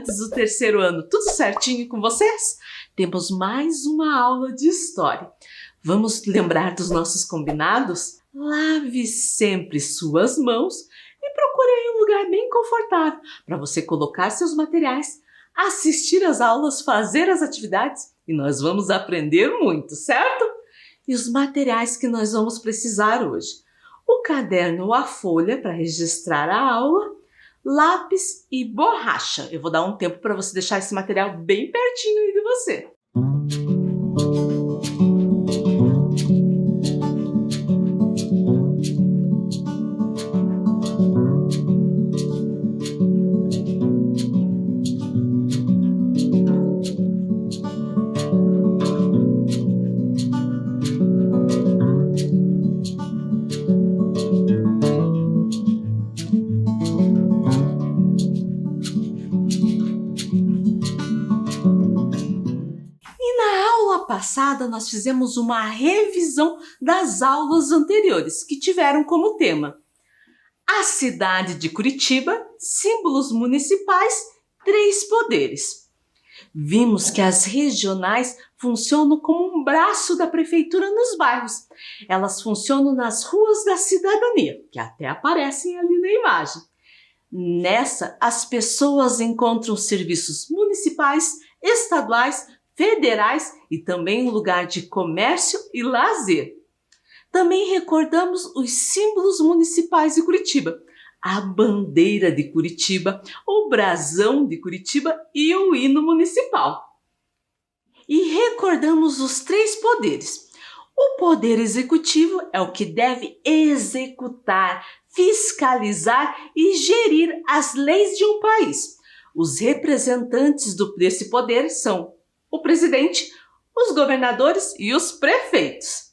estudantes do terceiro ano, tudo certinho com vocês? Temos mais uma aula de história. Vamos lembrar dos nossos combinados? Lave sempre suas mãos e procure aí um lugar bem confortável para você colocar seus materiais, assistir às aulas, fazer as atividades e nós vamos aprender muito, certo? E os materiais que nós vamos precisar hoje? O caderno ou a folha para registrar a aula, lápis e borracha. Eu vou dar um tempo para você deixar esse material bem pertinho aí de você. Passada, nós fizemos uma revisão das aulas anteriores, que tiveram como tema a cidade de Curitiba, símbolos municipais, 3 poderes. Vimos que as regionais funcionam como um braço da prefeitura nos bairros. Elas funcionam nas ruas da cidadania, que até aparecem ali na imagem. Nessa, as pessoas encontram serviços municipais, estaduais, federais e também um lugar de comércio e lazer. Também recordamos os símbolos municipais de Curitiba, a bandeira de Curitiba, o brasão de Curitiba e o hino municipal. E recordamos os 3 poderes. O poder executivo é o que deve executar, fiscalizar e gerir as leis de um país. Os representantes desse poder são o presidente, os governadores e os prefeitos.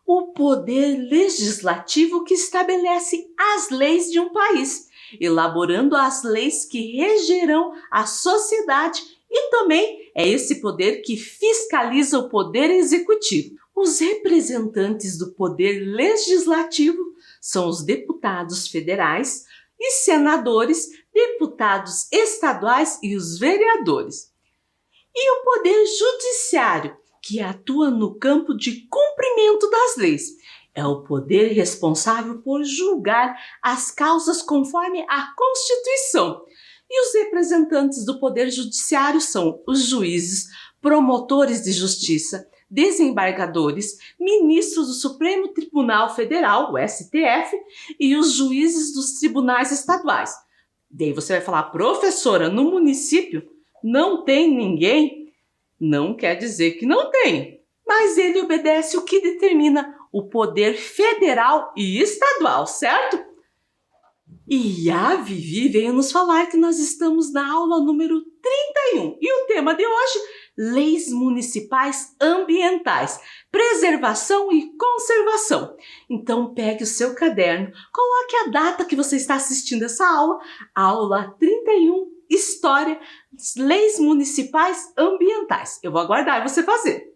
O poder legislativo que estabelece as leis de um país, elaborando as leis que regerão a sociedade e também é esse poder que fiscaliza o poder executivo. Os representantes do poder legislativo são os deputados federais e senadores, deputados estaduais e os vereadores. E o poder judiciário, que atua no campo de cumprimento das leis. É o poder responsável por julgar as causas conforme a Constituição. E os representantes do poder judiciário são os juízes, promotores de justiça, desembargadores, ministros do Supremo Tribunal Federal, o STF, e os juízes dos tribunais estaduais. Daí você vai falar, professora, no município não tem ninguém? Não quer dizer que não tem, mas ele obedece o que determina o poder federal e estadual, certo? E a Vivi veio nos falar que nós estamos na aula número 31 e o tema de hoje, leis municipais ambientais, preservação e conservação. Então pegue o seu caderno, coloque a data que você está assistindo essa aula, aula 31, História, leis municipais ambientais. Eu vou aguardar você fazer.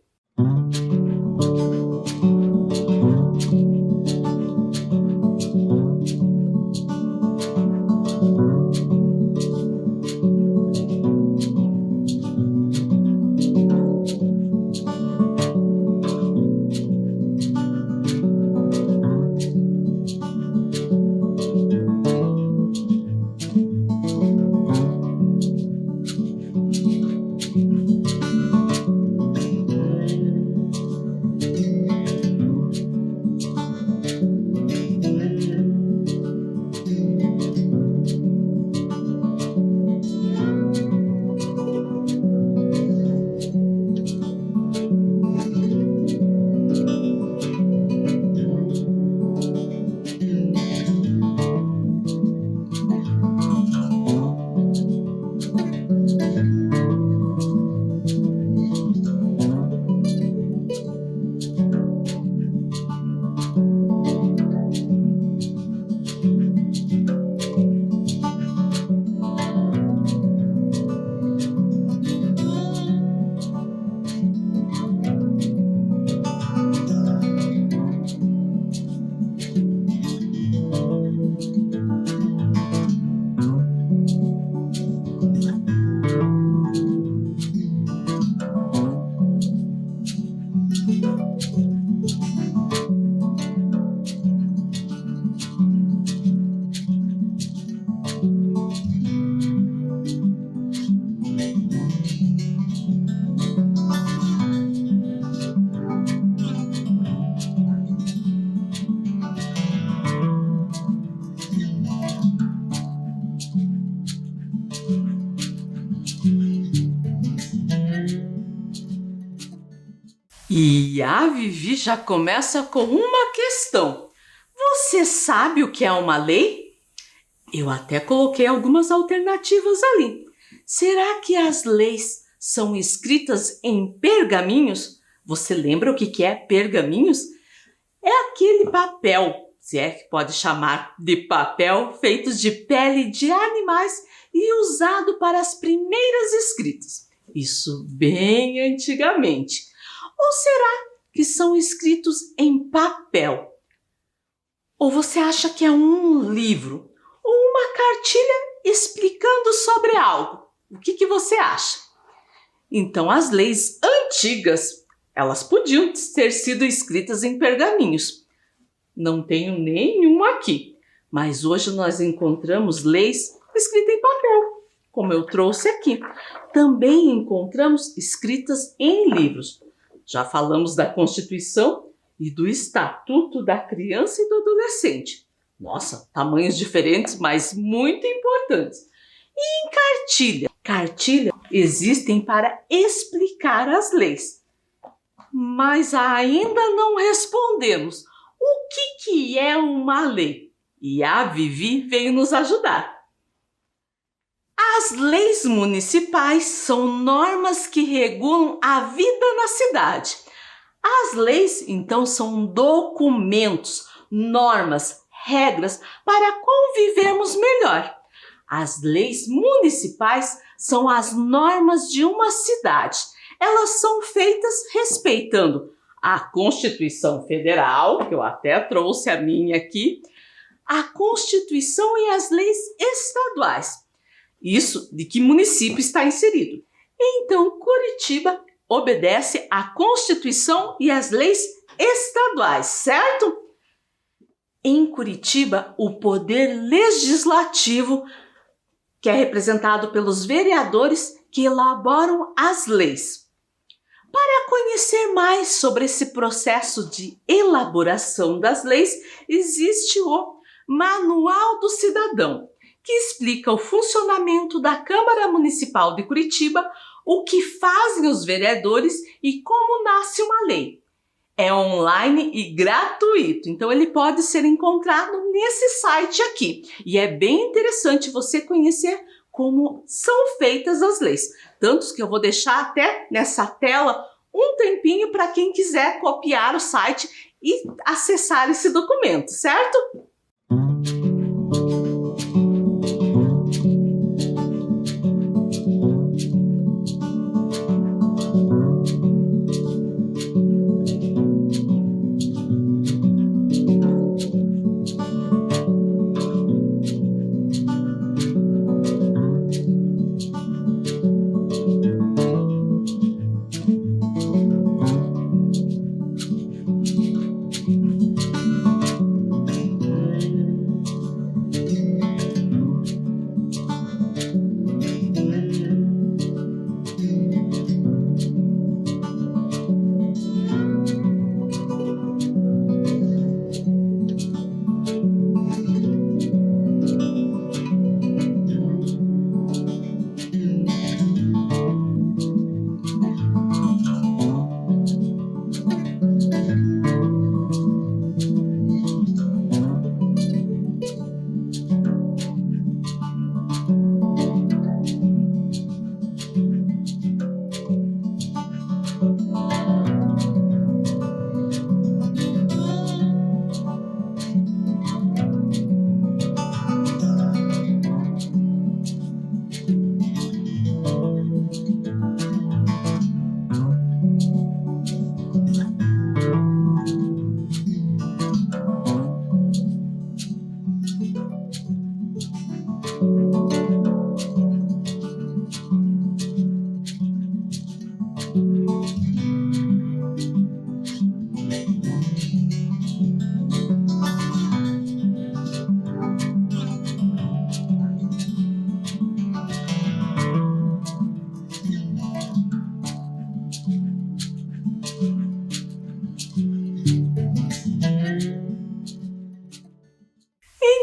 E a Vivi já começa com uma questão. Você sabe o que é uma lei? Eu até coloquei algumas alternativas ali. Será que as leis são escritas em pergaminhos? Você lembra o que é pergaminhos? É aquele papel, se é que pode chamar de papel, feito de pele de animais e usado para as primeiras escritas. Isso bem antigamente. Ou será que são escritos em papel? Ou você acha que é um livro ou uma cartilha explicando sobre algo? O que você acha? Então, as leis antigas, elas podiam ter sido escritas em pergaminhos. Não tenho nenhum aqui, mas hoje nós encontramos leis escritas em papel, como eu trouxe aqui. Também encontramos escritas em livros. Já falamos da Constituição e do Estatuto da Criança e do Adolescente. Nossa, tamanhos diferentes, mas muito importantes. E em cartilha? Cartilha existem para explicar as leis. Mas ainda não respondemos. O que é uma lei? E a Vivi veio nos ajudar. As leis municipais são normas que regulam a vida na cidade. As leis, então, são documentos, normas, regras para convivermos melhor. As leis municipais são as normas de uma cidade. Elas são feitas respeitando a Constituição Federal, que eu até trouxe a minha aqui, a Constituição e as leis estaduais. Isso de que município está inserido. Então, Curitiba obedece à Constituição e às leis estaduais, certo? Em Curitiba, o poder legislativo, que é representado pelos vereadores que elaboram as leis. Para conhecer mais sobre esse processo de elaboração das leis, existe o Manual do Cidadão, que explica o funcionamento da Câmara Municipal de Curitiba, o que fazem os vereadores e como nasce uma lei. É online e gratuito, então ele pode ser encontrado nesse site aqui. E é bem interessante você conhecer como são feitas as leis. Tantos que eu vou deixar até nessa tela um tempinho para quem quiser copiar o site e acessar esse documento, certo?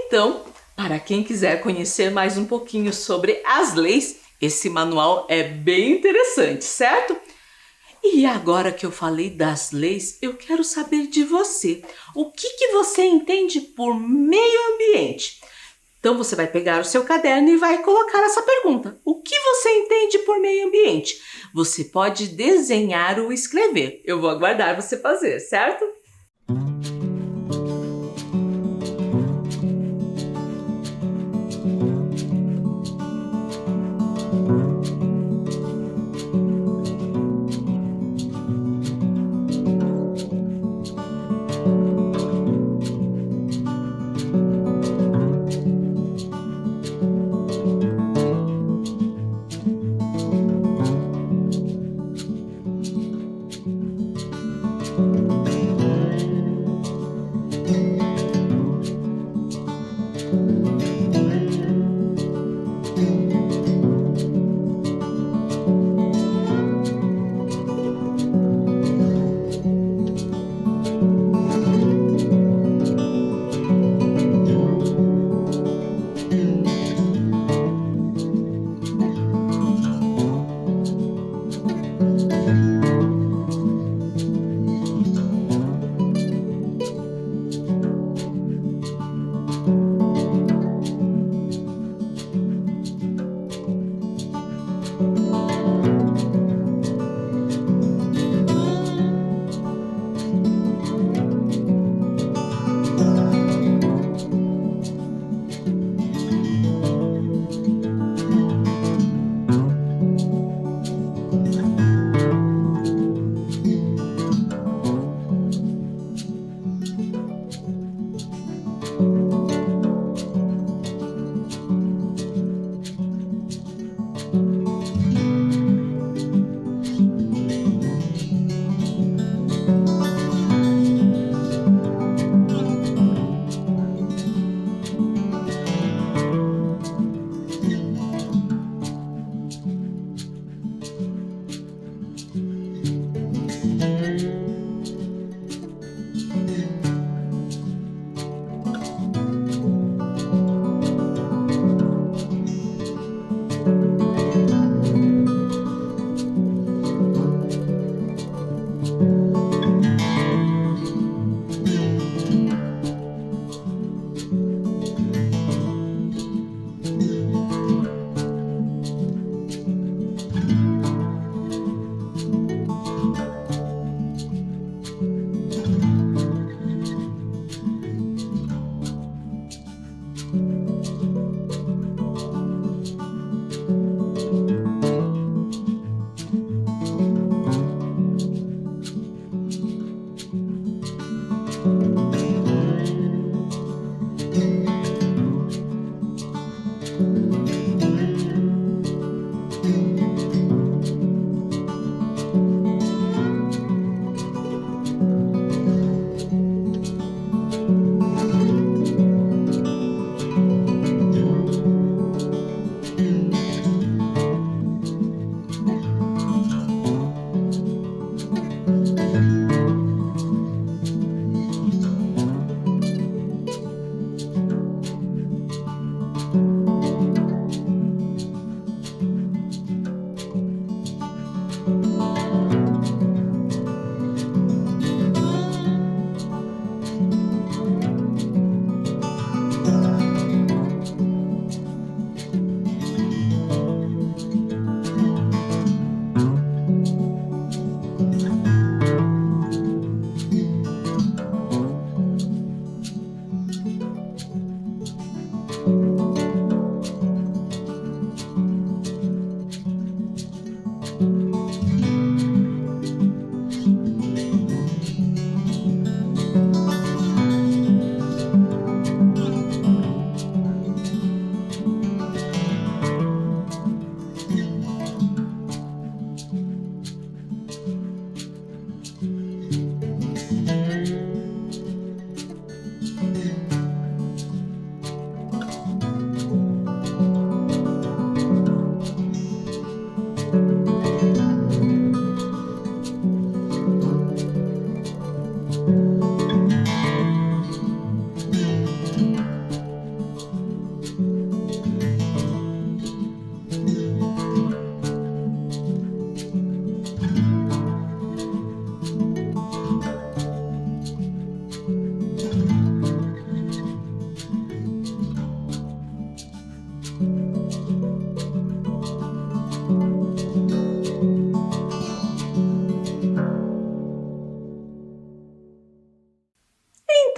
Então, para quem quiser conhecer mais um pouquinho sobre as leis, esse manual é bem interessante, certo? E agora que eu falei das leis, eu quero saber de você. O que você entende por meio ambiente? Então você vai pegar o seu caderno e vai colocar essa pergunta. O que você entende por meio ambiente? Você pode desenhar ou escrever. Eu vou aguardar você fazer, certo?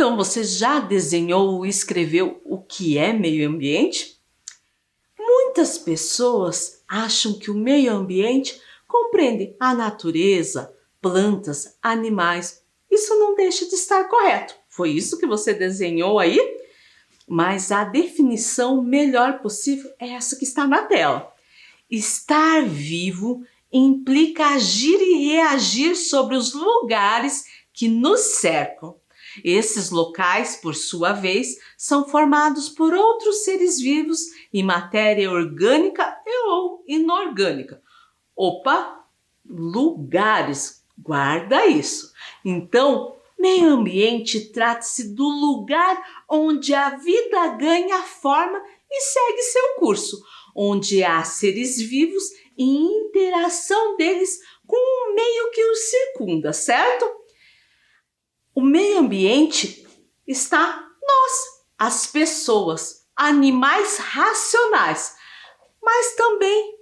Então, você já desenhou ou escreveu o que é meio ambiente? Muitas pessoas acham que o meio ambiente compreende a natureza, plantas, animais. Isso não deixa de estar correto. Foi isso que você desenhou aí? Mas a definição melhor possível é essa que está na tela. Estar vivo implica agir e reagir sobre os lugares que nos cercam. Esses locais, por sua vez, são formados por outros seres vivos em matéria orgânica ou inorgânica. Opa, lugares, guarda isso. Então, meio ambiente trata-se do lugar onde a vida ganha forma e segue seu curso, onde há seres vivos e interação deles com o meio que os circunda, certo? O meio ambiente está nós, as pessoas, animais racionais, mas também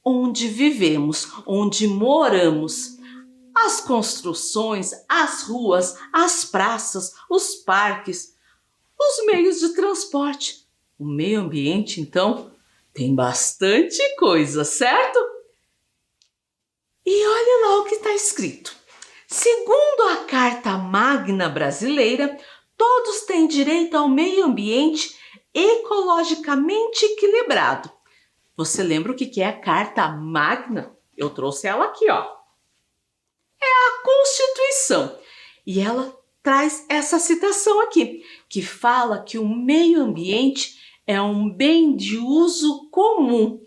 onde vivemos, onde moramos. As construções, as ruas, as praças, os parques, os meios de transporte. O meio ambiente, então, tem bastante coisa, certo? E olha lá o que está escrito. Segundo a Carta Magna Brasileira, todos têm direito ao meio ambiente ecologicamente equilibrado. Você lembra o que é a Carta Magna? Eu trouxe ela aqui, ó. É a Constituição. E ela traz essa citação aqui, que fala que o meio ambiente é um bem de uso comum.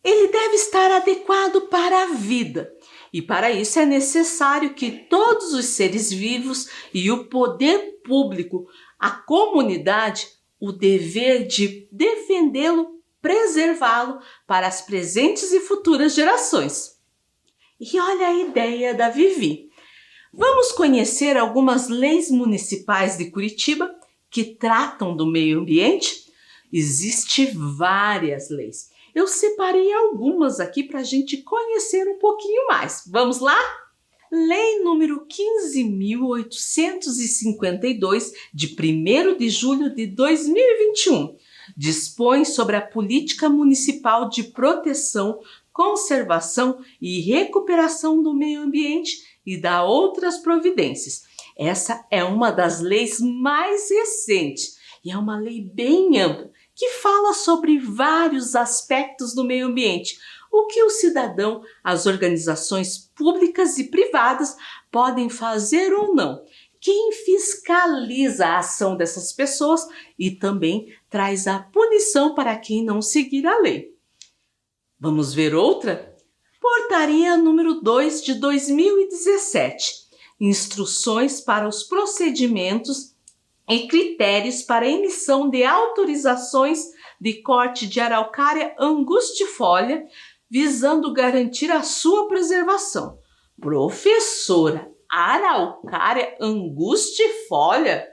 Ele deve estar adequado para a vida. E para isso é necessário que todos os seres vivos e o poder público, a comunidade, o dever de defendê-lo, preservá-lo para as presentes e futuras gerações. E olha a ideia da Vivi. Vamos conhecer algumas leis municipais de Curitiba que tratam do meio ambiente? Existem várias leis. Eu separei algumas aqui para a gente conhecer um pouquinho mais. Vamos lá? Lei número 15.852, de 1º de julho de 2021, dispõe sobre a política municipal de proteção, conservação e recuperação do meio ambiente e dá outras providências. Essa é uma das leis mais recentes e é uma lei bem ampla, que fala sobre vários aspectos do meio ambiente, o que o cidadão, as organizações públicas e privadas podem fazer ou não, quem fiscaliza a ação dessas pessoas e também traz a punição para quem não seguir a lei. Vamos ver outra? Portaria número 2 de 2017, Instruções para os procedimentos e critérios para emissão de autorizações de corte de araucária angustifolia, visando garantir a sua preservação. Professora, araucária angustifolia?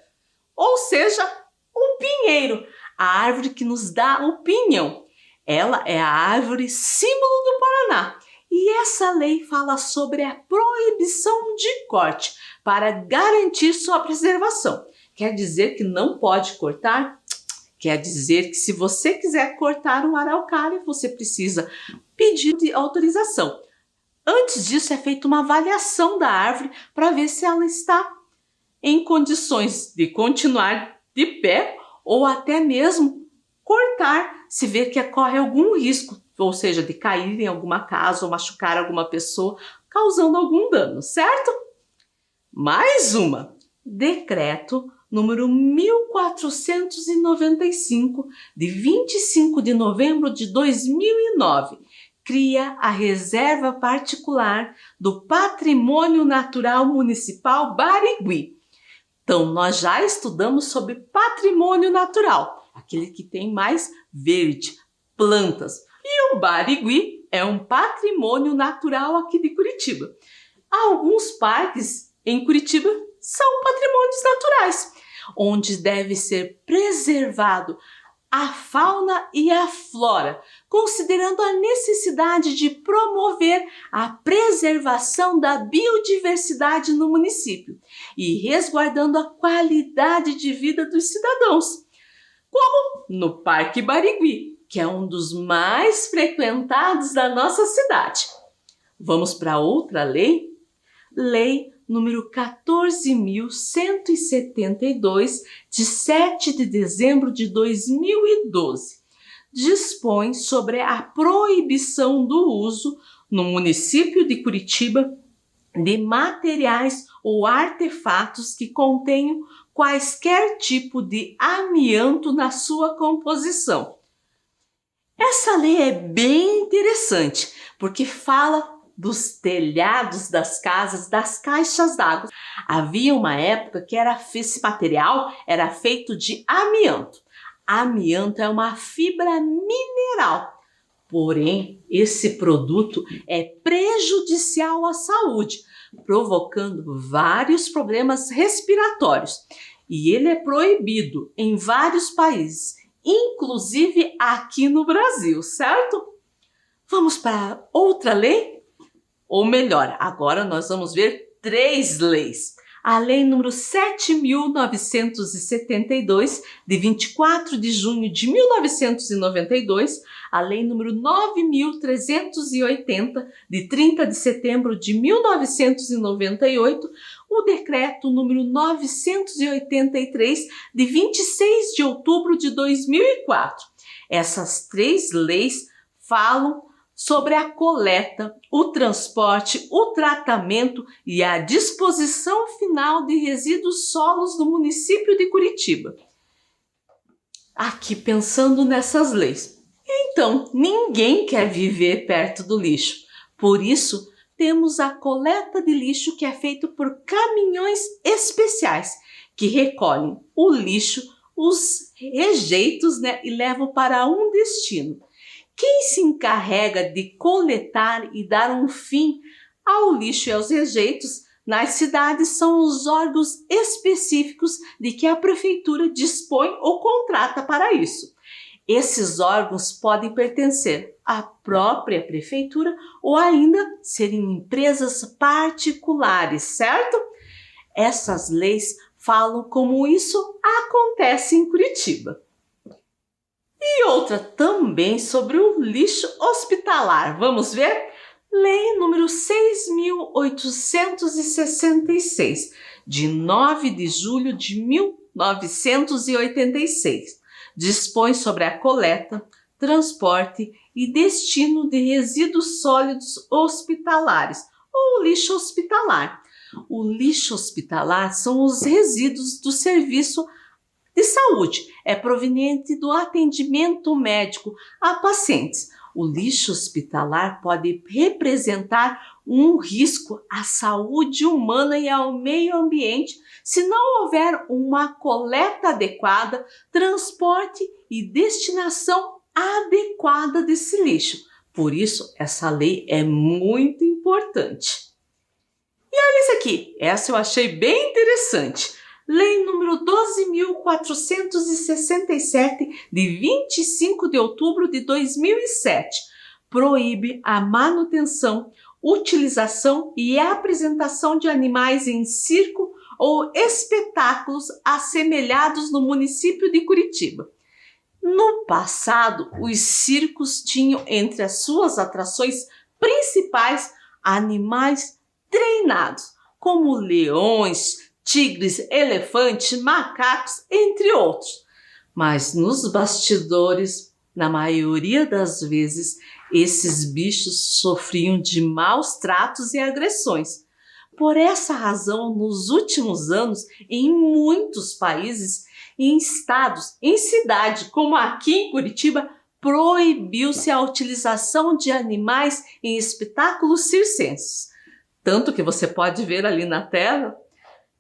Ou seja, o pinheiro, a árvore que nos dá o pinhão. Ela é a árvore símbolo do Paraná. E essa lei fala sobre a proibição de corte para garantir sua preservação. Quer dizer que não pode cortar? Quer dizer que se você quiser cortar um araucária, você precisa pedir de autorização. Antes disso é feita uma avaliação da árvore para ver se ela está em condições de continuar de pé ou até mesmo cortar se ver que corre algum risco, ou seja, de cair em alguma casa ou machucar alguma pessoa, causando algum dano, certo? Mais uma, decreto número 1495, de 25 de novembro de 2009, cria a Reserva Particular do Patrimônio Natural Municipal Barigui. Então, nós já estudamos sobre patrimônio natural, aquele que tem mais verde, plantas. E o Barigui é um patrimônio natural aqui de Curitiba. Alguns parques em Curitiba são patrimônios naturais, onde deve ser preservado a fauna e a flora, considerando a necessidade de promover a preservação da biodiversidade no município e resguardando a qualidade de vida dos cidadãos, como no Parque Barigui, que é um dos mais frequentados da nossa cidade. Vamos para outra lei? Lei número 14.172, de 7 de dezembro de 2012, dispõe sobre a proibição do uso no município de Curitiba de materiais ou artefatos que contenham quaisquer tipo de amianto na sua composição. Essa lei é bem interessante, porque fala dos telhados das casas, das caixas d'água. Havia uma época que esse material era feito de amianto. Amianto é uma fibra mineral, porém esse produto é prejudicial à saúde, provocando vários problemas respiratórios. E ele é proibido em vários países, inclusive aqui no Brasil, certo? Vamos para outra lei? Ou melhor, agora nós vamos ver 3 leis. A Lei número 7.972, de 24 de junho de 1992, a Lei número 9.380, de 30 de setembro de 1998, o Decreto número 983, de 26 de outubro de 2004. Essas 3 leis falam sobre a coleta, o transporte, o tratamento e a disposição final de resíduos sólidos no município de Curitiba. Aqui pensando nessas leis. Então, ninguém quer viver perto do lixo. Por isso, temos a coleta de lixo que é feita por caminhões especiais que recolhem o lixo, os rejeitos, e levam para um destino. Quem se encarrega de coletar e dar um fim ao lixo e aos rejeitos nas cidades são os órgãos específicos de que a prefeitura dispõe ou contrata para isso. Esses órgãos podem pertencer à própria prefeitura ou ainda serem empresas particulares, certo? Essas leis falam como isso acontece em Curitiba. E outra também sobre o lixo hospitalar. Vamos ver? Lei número 6.866, de 9 de julho de 1986. Dispõe sobre a coleta, transporte e destino de resíduos sólidos hospitalares, ou lixo hospitalar. O lixo hospitalar são os resíduos do serviço de saúde, é proveniente do atendimento médico a pacientes. O lixo hospitalar pode representar um risco à saúde humana e ao meio ambiente se não houver uma coleta adequada, transporte e destinação adequada desse lixo. Por isso, essa lei é muito importante. E olha isso aqui, essa eu achei bem interessante. Lei número 12.467, de 25 de outubro de 2007, proíbe a manutenção, utilização e apresentação de animais em circo ou espetáculos assemelhados no município de Curitiba. No passado, os circos tinham entre as suas atrações principais animais treinados, como leões, tigres, elefantes, macacos, entre outros. Mas nos bastidores, na maioria das vezes, esses bichos sofriam de maus tratos e agressões. Por essa razão, nos últimos anos, em muitos países, em estados, em cidades, como aqui em Curitiba, proibiu-se a utilização de animais em espetáculos circenses. Tanto que você pode ver ali na tela,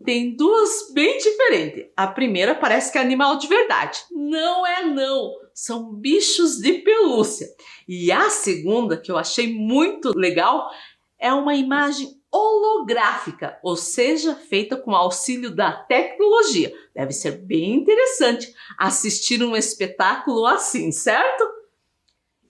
tem duas bem diferentes. A primeira parece que é animal de verdade. Não é não, são bichos de pelúcia. E a segunda, que eu achei muito legal, é uma imagem holográfica, ou seja, feita com auxílio da tecnologia. Deve ser bem interessante assistir um espetáculo assim, certo?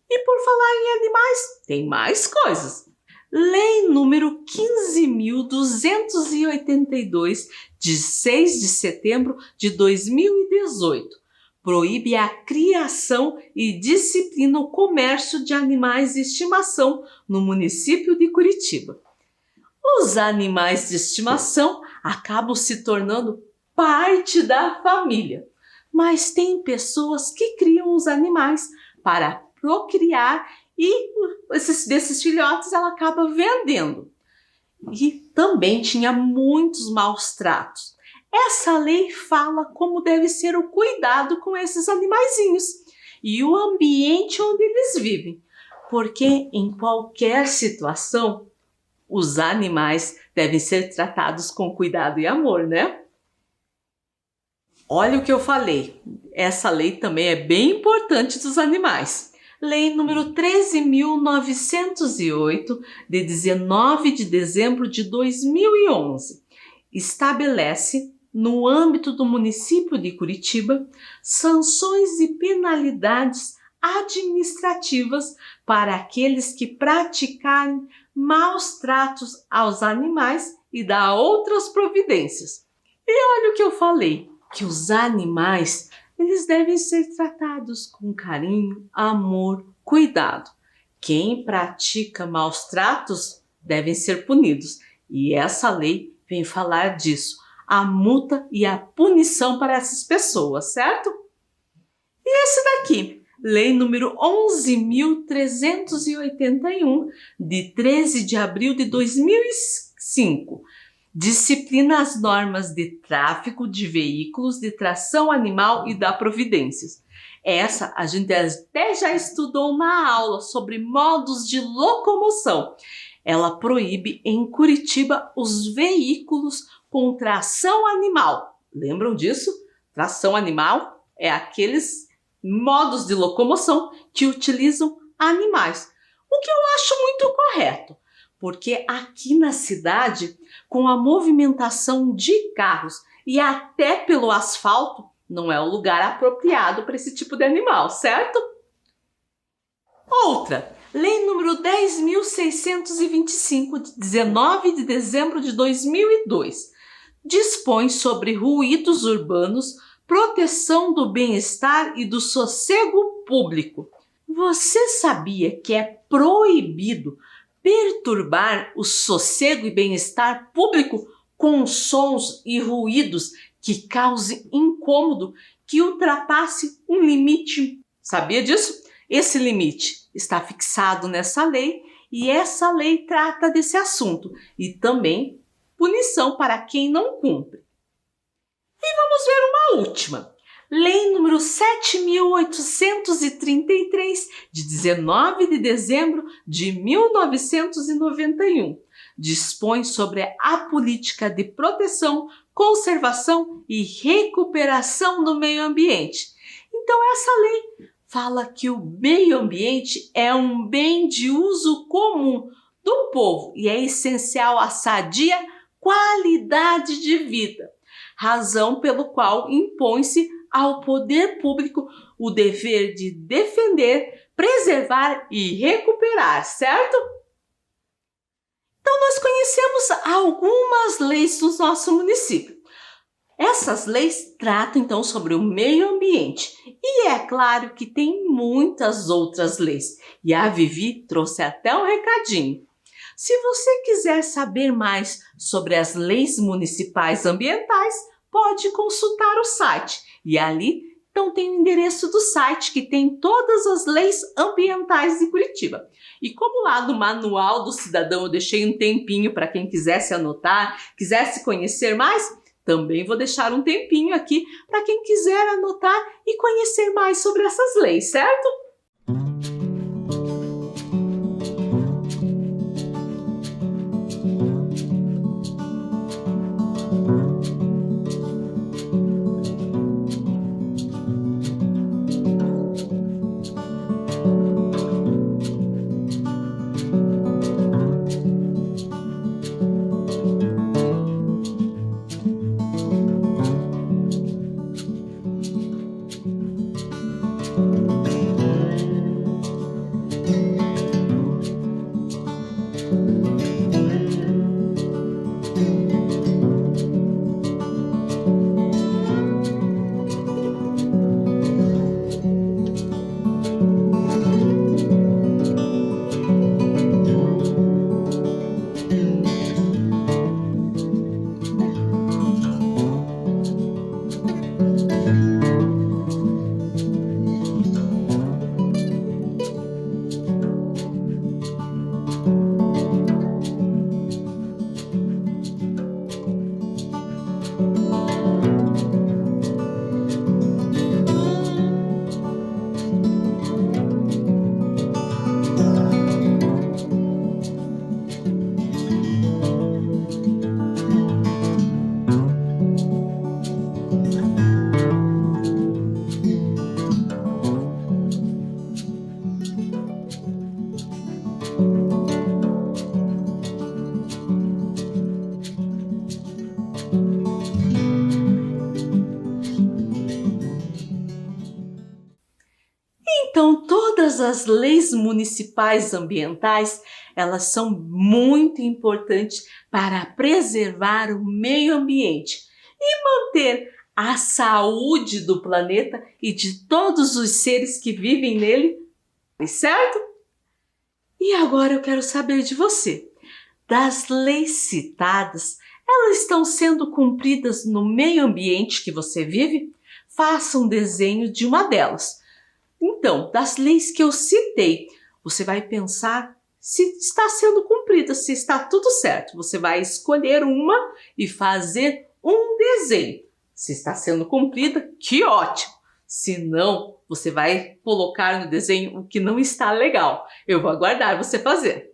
E por falar em animais, tem mais coisas. Lei número 15.282, de 6 de setembro de 2018, proíbe a criação e disciplina o comércio de animais de estimação no município de Curitiba. Os animais de estimação acabam se tornando parte da família, mas tem pessoas que criam os animais para procriar e desses filhotes ela acaba vendendo. E também tinha muitos maus tratos. Essa lei fala como deve ser o cuidado com esses animaizinhos e o ambiente onde eles vivem, porque em qualquer situação os animais devem ser tratados com cuidado e amor, né? Olha o que eu falei, essa lei também é bem importante dos animais. Lei número 13.908, de 19 de dezembro de 2011, estabelece, no âmbito do município de Curitiba, sanções e penalidades administrativas para aqueles que praticarem maus tratos aos animais e dá outras providências. E olha o que eu falei, que os animais eles devem ser tratados com carinho, amor, cuidado. Quem pratica maus tratos devem ser punidos. E essa lei vem falar disso, a multa e a punição para essas pessoas, certo? E esse daqui, lei número 11.381, de 13 de abril de 2005, disciplina as normas de tráfego de veículos de tração animal e dá providências. Essa a gente até já estudou na aula sobre modos de locomoção. Ela proíbe em Curitiba os veículos com tração animal. Lembram disso? Tração animal é aqueles modos de locomoção que utilizam animais. O que eu acho muito correto, porque aqui na cidade, com a movimentação de carros e até pelo asfalto, não é o lugar apropriado para esse tipo de animal, certo? Outra, lei número 10.625, de 19 de dezembro de 2002, dispõe sobre ruídos urbanos, proteção do bem-estar e do sossego público. Você sabia que é proibido perturbar o sossego e bem-estar público com sons e ruídos que causem incômodo, que ultrapasse um limite? Sabia disso? Esse limite está fixado nessa lei e essa lei trata desse assunto e também punição para quem não cumpre. E vamos ver uma última. Lei número 7.833, de 19 de dezembro de 1991, dispõe sobre a política de proteção, conservação e recuperação do meio ambiente. Então essa lei fala que o meio ambiente é um bem de uso comum do povo e é essencial à sadia qualidade de vida, razão pelo qual impõe-se ao poder público o dever de defender, preservar e recuperar, certo? Então nós conhecemos algumas leis do nosso município. Essas leis tratam então sobre o meio ambiente e é claro que tem muitas outras leis e a Vivi trouxe até um recadinho. Se você quiser saber mais sobre as leis municipais ambientais, pode consultar o site. E ali, então, tem o endereço do site que tem todas as leis ambientais de Curitiba. E como lá no Manual do Cidadão eu deixei um tempinho para quem quisesse anotar, quisesse conhecer mais, também vou deixar um tempinho aqui para quem quiser anotar e conhecer mais sobre essas leis, certo? Todas as leis municipais ambientais, elas são muito importantes para preservar o meio ambiente e manter a saúde do planeta e de todos os seres que vivem nele, certo? E agora eu quero saber de você. Das leis citadas, elas estão sendo cumpridas no meio ambiente que você vive? Faça um desenho de uma delas. Então, das leis que eu citei, você vai pensar se está sendo cumprida, se está tudo certo. Você vai escolher uma e fazer um desenho. Se está sendo cumprida, que ótimo! Se não, você vai colocar no desenho o que não está legal. Eu vou aguardar você fazer.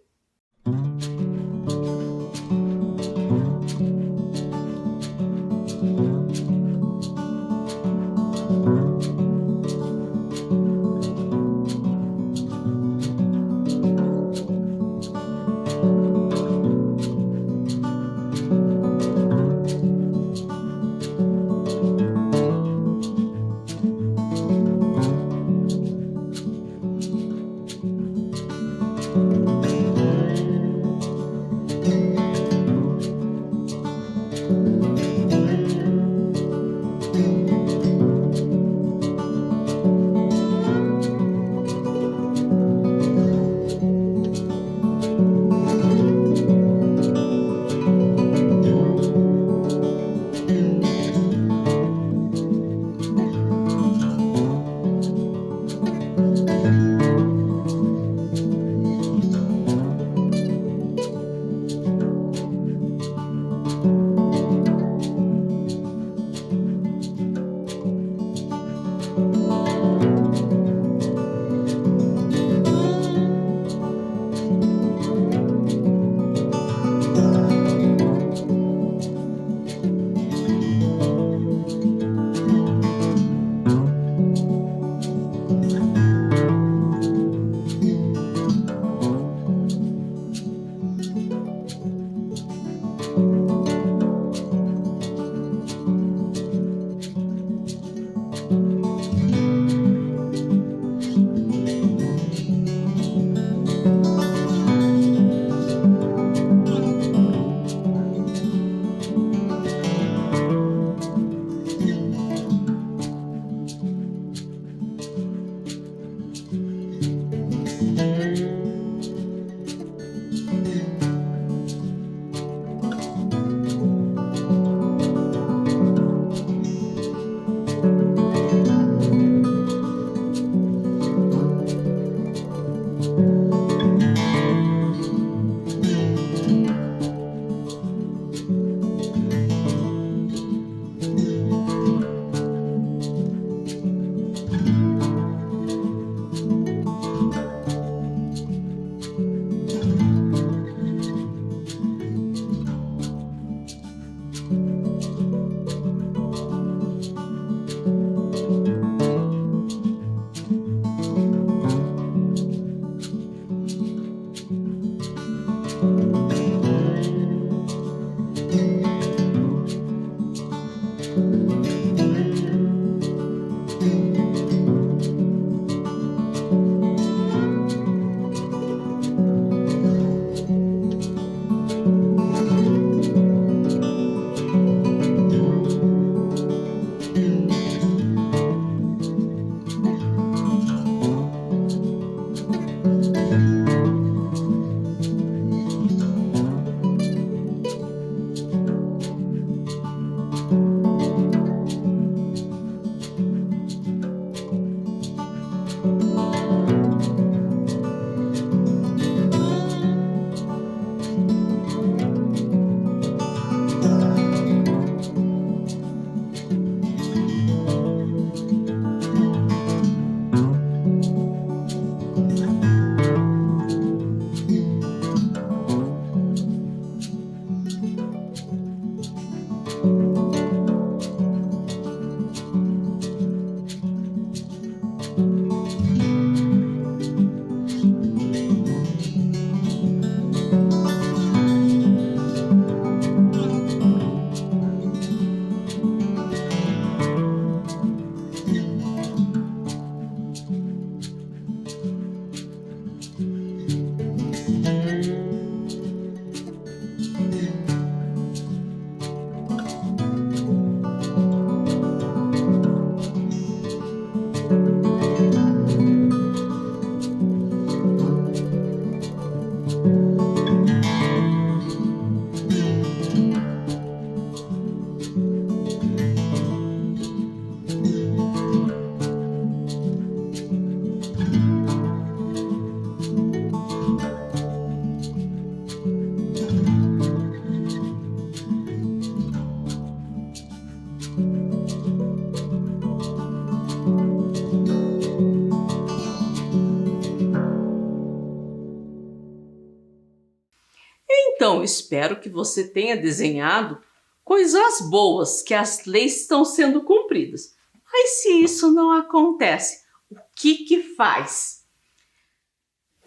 espero que você tenha desenhado coisas boas, que as leis estão sendo cumpridas. Mas se isso não acontece, o que faz?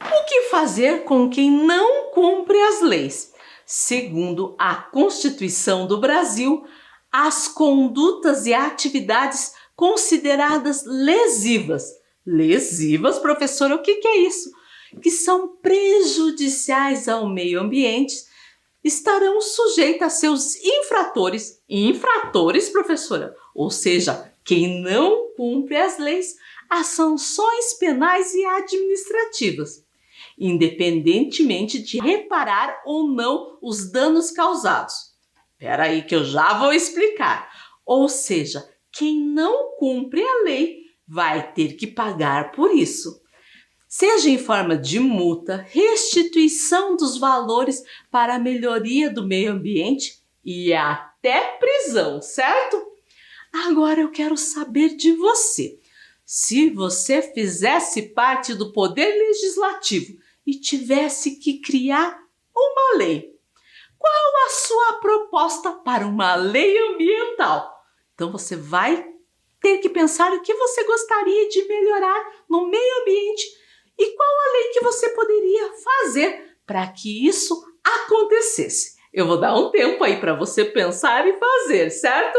O que fazer com quem não cumpre as leis? Segundo a Constituição do Brasil, as condutas e atividades consideradas lesivas. Lesivas, professora, o que é isso? Que são prejudiciais ao meio ambiente, estarão sujeitas a seus infratores. Infratores, professora? Ou seja, quem não cumpre as leis, a sanções penais e administrativas, independentemente de reparar ou não os danos causados. Espera aí que eu já vou explicar. Ou seja, quem não cumpre a lei vai ter que pagar por isso. Seja em forma de multa, restituição dos valores para a melhoria do meio ambiente e até prisão, certo? Agora eu quero saber de você. Se você fizesse parte do Poder Legislativo e tivesse que criar uma lei, qual a sua proposta para uma lei ambiental? Então você vai ter que pensar o que você gostaria de melhorar no meio ambiente e qual a lei que você poderia fazer para que isso acontecesse. Eu vou dar um tempo aí para você pensar e fazer, certo?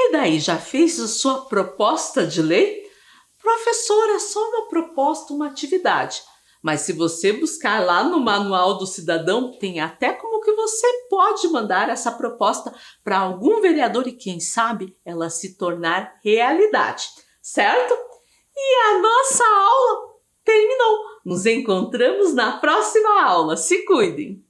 E daí, já fez a sua proposta de lei? Professor, é só uma proposta, uma atividade. Mas se você buscar lá no Manual do Cidadão, tem até como que você pode mandar essa proposta para algum vereador e quem sabe ela se tornar realidade, certo? E a nossa aula terminou. Nos encontramos na próxima aula. Se cuidem!